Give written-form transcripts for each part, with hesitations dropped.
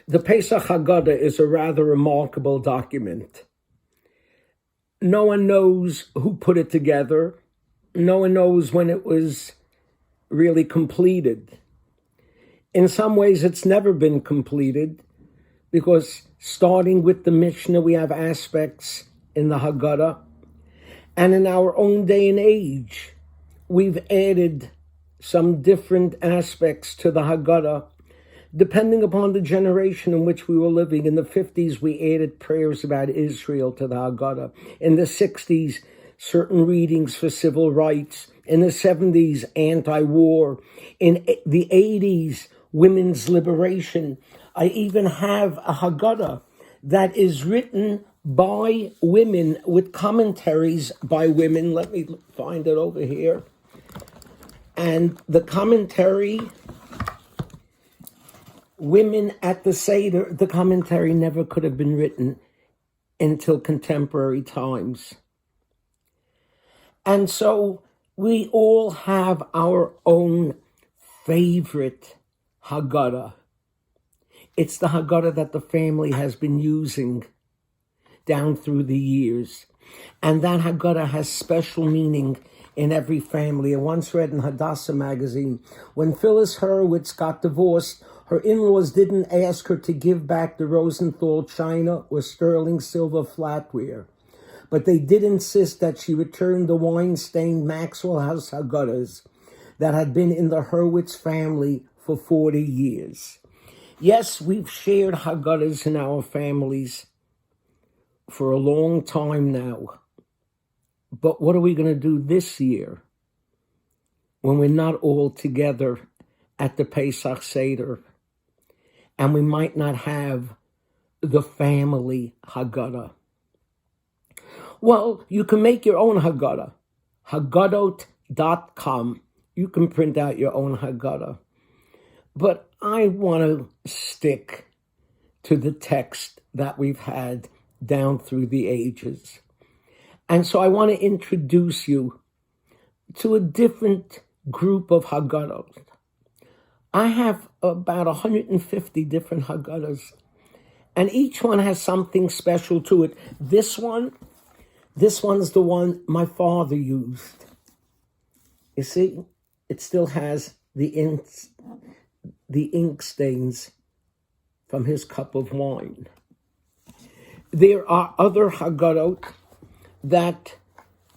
The Pesach Haggadah is a rather remarkable document. No one knows who put it together. No one knows when it was really completed. In some ways, it's never been completed because starting with the Mishnah, we have aspects in the Haggadah. And in our own day and age, we've added some different aspects to the Haggadah, depending upon the generation in which we were living. In the 50s, we added prayers about Israel to the Haggadah. In the 60s, certain readings for civil rights. In the 70s, anti-war. In the 80s, women's liberation. I even have a Haggadah that is written by women with commentaries by women. Let me find it over here. And the commentary, Women at the Seder, the commentary never could have been written until contemporary times. And so we all have our own favorite Haggadah. It's the Haggadah that the family has been using down through the years. And that Haggadah has special meaning in every family. I once read in Hadassah magazine, when Phyllis Hurwitz got divorced, her in-laws didn't ask her to give back the Rosenthal china or sterling silver flatware, but they did insist that she return the wine-stained Maxwell House Haggadahs that had been in the Hurwitz family for 40 years. Yes, we've shared Haggadahs in our families for a long time now. But what are we going to do this year when we're not all together at the Pesach Seder and we might not have the family Haggadah? Well, you can make your own Haggadah. Haggadot.com. You can print out your own Haggadah. But I want to stick to the text that we've had down through the ages. And so I want to introduce you to a different group of Haggadot. I have about 150 different Haggadahs, and each one has something special to it. This one's the one my father used. You see, it still has the ink stains from his cup of wine. There are other Haggadot that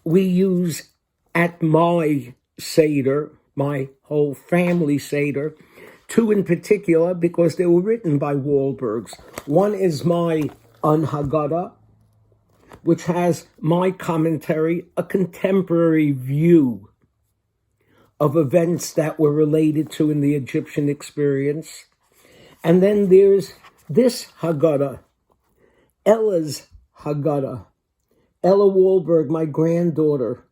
we use at my Seder, my whole family Seder, two in particular because they were written by Wohlbergs. One is my Haggadah, which has my commentary, a contemporary view of events that were related to in the Egyptian experience. And then there's this Haggadah, Ella's Haggadah. Ella Wohlberg, my granddaughter,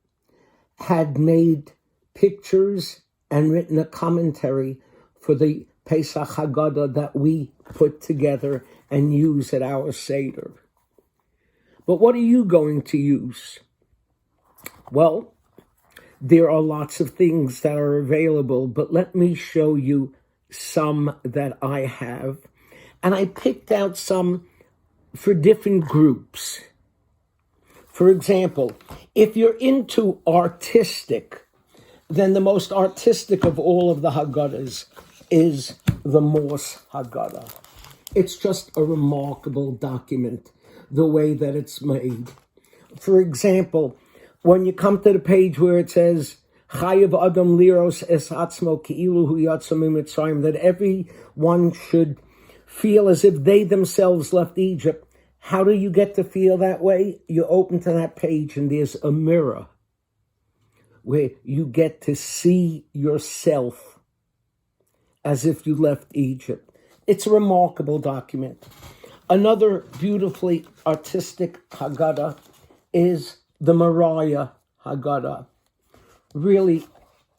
had made pictures and written a commentary for the Pesach Haggadah that we put together and use at our Seder. But what are you going to use? Well, there are lots of things that are available, but let me show you some that I have. And I picked out some for different groups. For example, if you're into artistic, then the most artistic of all of the Haggadahs is the Morse Haggadah. It's just a remarkable document, the way that it's made. For example, when you come to the page where it says, Chayav Adam Liros Es Atzmo Ki'ilu Hu Yatsa Mitzrayim, that everyone should feel as if they themselves left Egypt. How do you get to feel that way? You open to that page and there's a mirror where you get to see yourself as if you left Egypt. It's a remarkable document. Another beautifully artistic Haggadah is the Mariah Haggadah. Really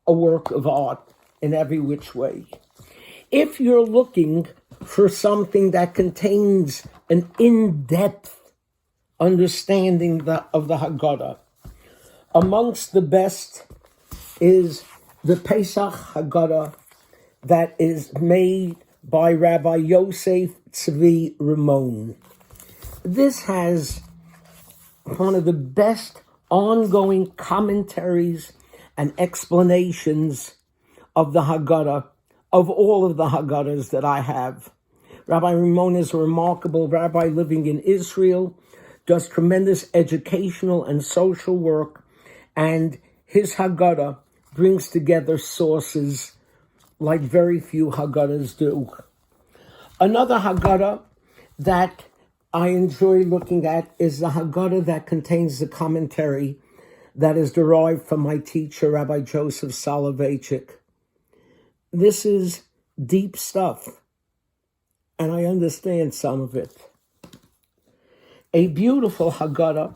a work of art in every which way. If you're looking for something that contains an in-depth understanding of the Haggadah, amongst the best is the Pesach Haggadah that is made by Rabbi Yosef Tzvi Ramon. This has one of the best ongoing commentaries and explanations of the Haggadah, of all of the Haggadahs that I have. Rabbi Ramon is a remarkable rabbi living in Israel, does tremendous educational and social work, and his Haggadah brings together sources like very few Haggadahs do. Another Haggadah that I enjoy looking at is the Haggadah that contains the commentary that is derived from my teacher, Rabbi Joseph Soloveitchik. This is deep stuff, and I understand some of it. A beautiful Haggadah,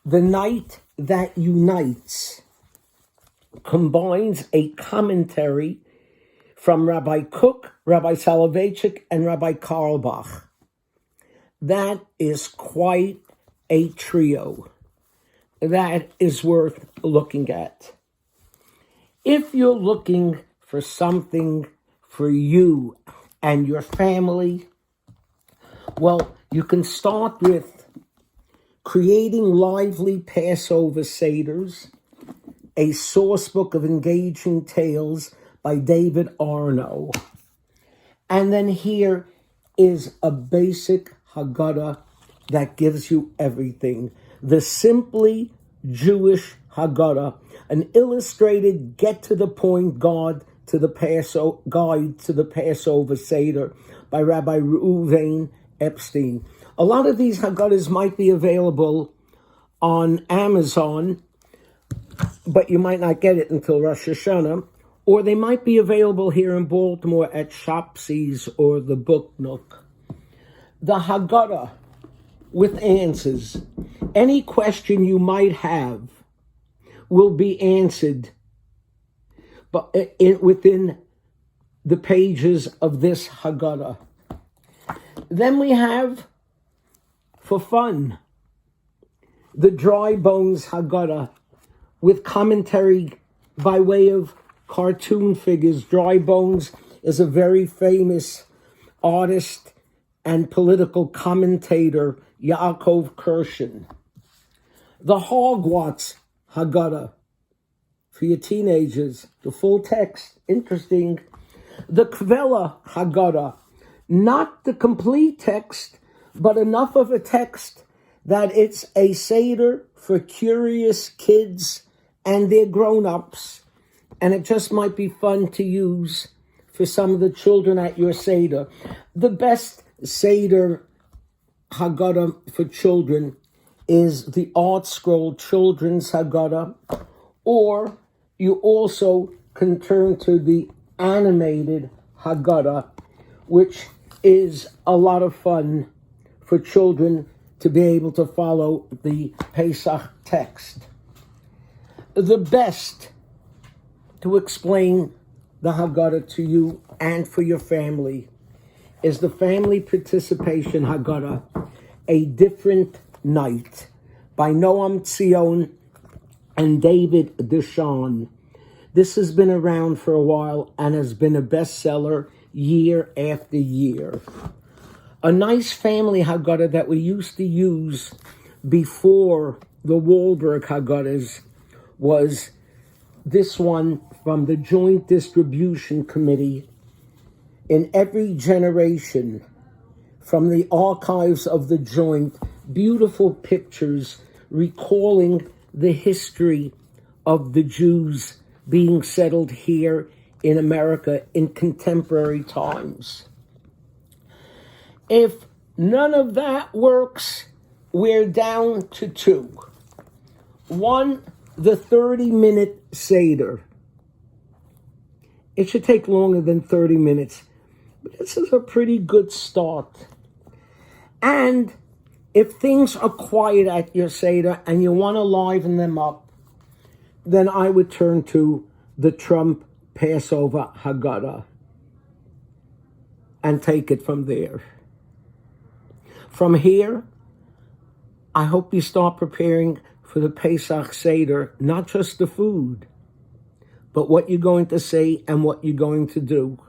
The Night That Unites, combines a commentary from Rabbi Kook, Rabbi Soloveitchik, and Rabbi Carlbach. That is quite a trio. That is worth looking at. If you're looking for something for you and your family, well, you can start with Creating Lively Passover Seders, a source book of engaging tales by David Arno. And then here is a basic Haggadah that gives you everything. The Simply Jewish Haggadah, an illustrated get-to-the-point guide to the Passover Seder by Rabbi Reuven Epstein. A lot of these Haggadahs might be available on Amazon, but you might not get it until Rosh Hashanah, or they might be available here in Baltimore at Shopsy's or the Book Nook. The Haggadah with answers. Any question you might have will be answered within the pages of this Haggadah. Then we have, for fun, the Dry Bones Haggadah with commentary by way of cartoon figures. Dry Bones is a very famous artist and political commentator, Yaakov Kershin. The Hogwarts Haggadah for your teenagers, the full text, interesting. The Kvela Haggadah, not the complete text, but enough of a text that it's a Seder for curious kids and their grown-ups, and it just might be fun to use for some of the children at your Seder. The best Seder Haggadah for children is the Art Scroll Children's Haggadah, or you also can turn to the animated Haggadah, which is a lot of fun for children to be able to follow the Pesach text. The best to explain the Haggadah to you and for your family is the Family Participation Haggadah, A Different Night, by Noam Tzion and David Deshawn. This has been around for a while and has been a bestseller year after year. A nice family Haggadah that we used to use before the Wohlberg Haggadahs was this one from the Joint Distribution Committee. In every generation, from the archives of the Joint, beautiful pictures recalling the history of the Jews being settled here in America in contemporary times. If none of that works, we're down to two. One, the 30-minute Seder. It should take longer than 30 minutes, but this is a pretty good start. And if things are quiet at your Seder and you want to liven them up, then I would turn to the Trump Passover Haggadah and take it from there. From here, I hope you start preparing for the Pesach Seder, not just the food, but what you're going to say and what you're going to do.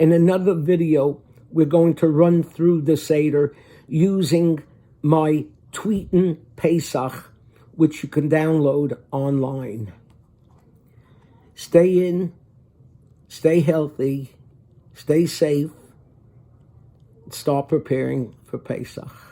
In another video, we're going to run through the Seder using my Tweetin Pesach, which you can download online. Stay in, stay healthy, stay safe, start preparing for Pesach.